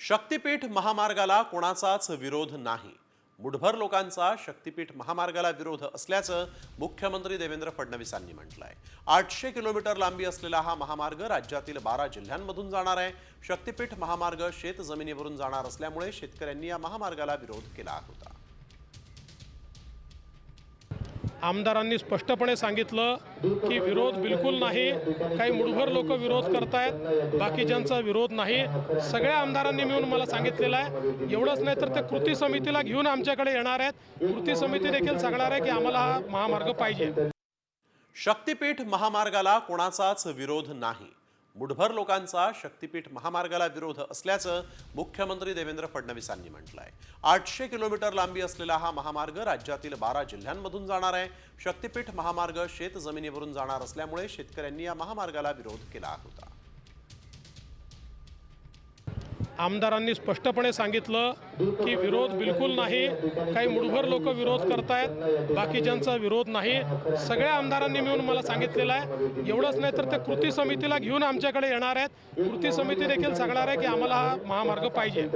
शक्तीपीठ महामार्गाला कोणाचाच विरोध नाही। मुठभर लोकांचा शक्तीपीठ महामार्गाला विरोध असल्याचं मुख्यमंत्री देवेंद्र फडणवीसांनी म्हटलंय। 800 किलोमीटर लांबी असलेला हा महामार्ग राज्यातील 12 जिल्ह्यांमधून जाणार आहे। शक्तीपीठ महामार्ग शेत जमिनीवरून जाणार असल्यामुळे शेतकऱ्यांनी या महामार्गाला विरोध केला होता। आमदारांनी स्पष्टपणे सांगितलं की विरोध बिलकुल नाही। काही मुठभर लोक विरोध करतायत, बाकीच्यांचा विरोध नाही। सगळ्या आमदारांनी मिळून मला सांगितलेलं आहे। एवढंच नाही तर ते कृती समितीला घेऊन आमच्याकडे येणार आहेत। कृती समिती देखील सांगणार आहे की आम्हाला हा महामार्ग पाहिजे। शक्तीपीठ महामार्गाला कोणाचाच विरोध नाही। मुठभर लोकांचा शक्तीपीठ महामार्गाला विरोध असल्याचं मुख्यमंत्री देवेंद्र फडणवीसांनी म्हटलंय। 800 किलोमीटर लांबी असलेला हा महामार्ग राज्यातील 12 जिल्ह्यांमधून जाणार आहे। शक्तीपीठ महामार्ग शेत जमिनीवरून जाणार असल्यामुळे शेतकऱ्यांनी या महामार्गाला विरोध केला होता। आमदारांनी स्पष्टपणे सांगितलं की विरोध बिलकुल नाही। काही मुठभर लोक विरोध करतायत, बाकीच्यांचा विरोध नाही। सगळ्या आमदारांनी मिळून मला सांगितलेलं आहे। एवढंच नाही तर ते कृती समितीला घेऊन आमच्याकडे येणार आहेत। कृती समिती देखील सांगणार आहे की आम्हाला हा महामार्ग पाहिजे।